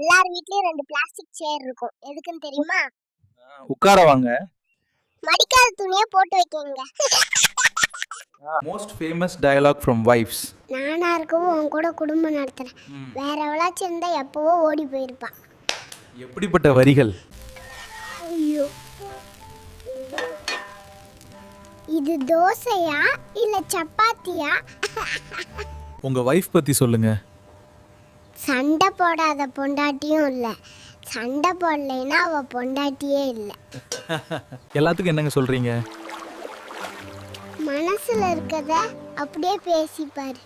எல்லார் வீட்லயும் 2 plastic chair இருக்கும். எதுக்குன்னு தெரியுமா? உட்கார வாங்க. மடிக்காத துணியை போட்டு வைக்கங்க. Most famous dialogue from wives. நானா இருக்கவும் உன் கூட குடும்பம் நடத்துறேன். வேற எவளாச்சும் இருந்தா எப்பவோ ஓடி போயிருப்பா. எப்படிப்பட்ட வரிகள்? ஐயோ, இது தோசையா இல்ல சப்பாத்தியா? உங்க வைஃப் பத்தி சொல்லுங்க. சண்டை போடாத பொண்டாட்டியும் இல்ல, சண்டை போடலைன்னா அவ பொண்டாட்டியே இல்ல. எல்லாத்துக்கும் என்னங்க சொல்றீங்க? மனசுல இருக்கத அப்படியே பேசிப்பாரு.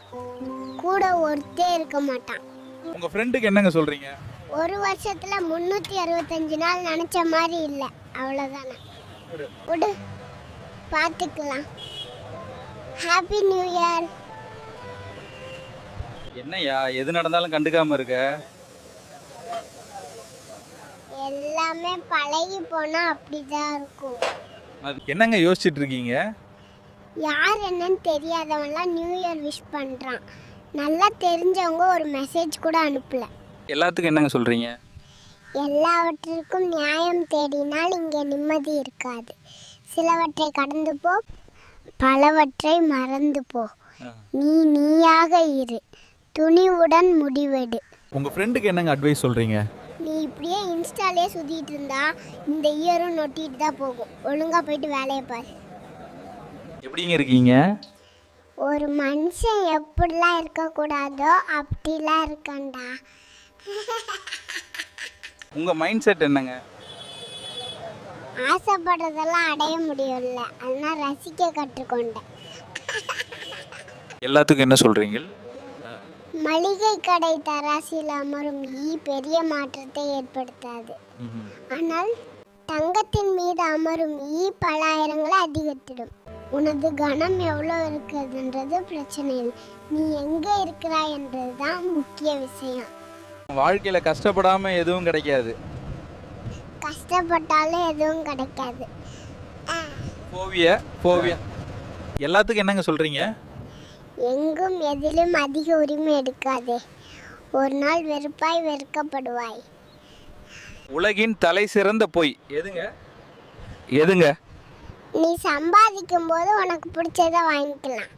கூட ஒருத்தே இருக்க மாட்டான். உங்க ஃப்ரெண்டுக்கு என்னங்க சொல்றீங்க? ஒரு வருஷத்துல 365 நாள் நினைச்ச மாதிரி இல்ல, அவ்வளவுதானே. விடு, பார்த்துக்கலாம். Happy new year. என்னையா எது நடந்தாலும் கண்டுக்காம இருக்க? எல்லாமே பழகி போனா அப்படிதான் இருக்கும். என்னங்க யோசிச்சுட்டு இருக்கீங்க? யார் என்னன்னு தெரியாதவன்லாம் நியூ இயர் விஷ் பண்றான். நல்லா தெரிஞ்சவங்க ஒரு மெசேஜ் கூட அனுப்பல. எல்லாத்துக்கும் என்னங்க சொல்றீங்க? எல்லாவற்றிற்கும் நியாயம் தேடினால் இங்கே நிம்மதி இருக்காது. சிலவற்றை கடந்து போ, பலவற்றை மறந்து போ. நீ நீயாக இரு, துணிவுடன் முடிவெடு. உங்க ஃப்ரெண்டுக்கு என்னங்க அட்வைஸ் சொல்றீங்க? நீ இப்படியே இன்ஸ்டாலே சுத்திட்டு இருந்தா இந்த இயரும் நொட்டிட்டு தான் போகும். ஒழுங்கா போயிட்டு வேலையை பாரு. எப்படிங்க இருக்கீங்க? ஒரு மனுஷன் எப்படிலாம் இருக்கக்கூடாதோ அப்படிலாம் இருக்கண்டா. உங்க மைண்ட் செட் என்னங்க? ஆசைப்படுறதெல்லாம் அடைய முடியல, அதனால ரசிக்க கற்றுக்கொண்டேன். எல்லாத்துக்கும் என்ன சொல்றீங்க? மளிகை கடை தராசில் அமரும் ஈ பெரிய மாற்றத்தை ஏற்படுத்தாது. ஆனால் தங்கத்தின் மீது அமரும் ஈ பல ஆயிரங்களை அதிகரித்திடும். உனது கனம் எவ்வளோ இருக்குதுன்றது பிரச்சனை இல்லை, நீ எங்கே இருக்கிறாய் என்றது தான் முக்கிய விஷயம். வாழ்க்கையில கஷ்டப்படாம எதுவும் கிடைக்காது. கஷ்டப்பட்டாலும் எதுவும் கிடைக்காது. போவியா. எல்லாத்துக்கும் என்னங்க சொல்றீங்க? எங்கும் எதிலும் அதிக உரிமை எடுக்காதே, ஒரு நாள் வெறுப்பாய் வெறுக்கப்படுவாய். உலகின் தலை சிறந்த பொய் எதுங்க? நீ சம்பாதிக்கும் போது உனக்கு பிடிச்சதை வாங்கிக்கலாம்.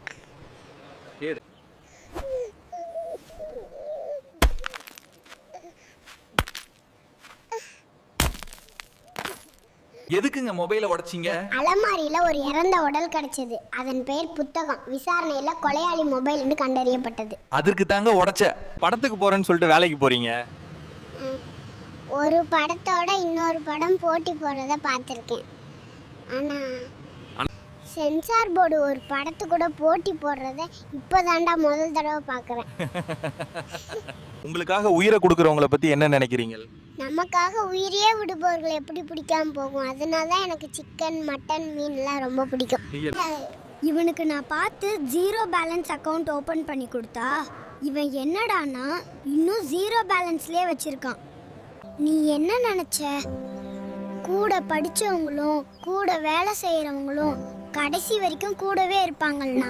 எதுக்குங்க மொபைலை உடைச்சிங்க? அலமாரியில ஒரு இறந்த உடல் கிடைச்சது. அதன் பெயர் புத்தகம். விசாரணையில கொலையாளி மொபைல்னு கண்டறியப்பட்டது. அதற்கு தாங்க உடைச்ச. படத்துக்கு போறேன்னு சொல்லிட்டு வேலைக்கு போறீங்க. ஒரு படத்தோட இன்னொரு படம் போட்டி போடுறத பார்த்துருக்கேன். ஆனா சென்சார் போர்டு ஒரு படத்து கூட போட்டி போடுறத இப்போதாண்டா முதல் தடவை பார்க்குறேன். உங்களுக்காக உயிரை கொடுக்குறவங்கள பத்தி என்ன நினைக்கிறீங்க? நமக்காக உயிரையே விடுபவர்கள் எப்படி பிடிக்காம போகும். அதனால தான் எனக்கு சிக்கன், மட்டன், மீன்லாம் ரொம்ப பிடிக்கும். இவனுக்கு நான் பார்த்து 0 பேலன்ஸ் அக்கௌண்ட் ஓப்பன் பண்ணி கொடுத்தா இவன் என்னடானா இன்னும் 0 பேலன்ஸ்லேயே வச்சிருக்கான். நீ என்ன நினச்ச? கூட படித்தவங்களும் கூட வேலை செய்கிறவங்களும் கடைசி வரைக்கும் கூடவே இருப்பாங்கள்னா.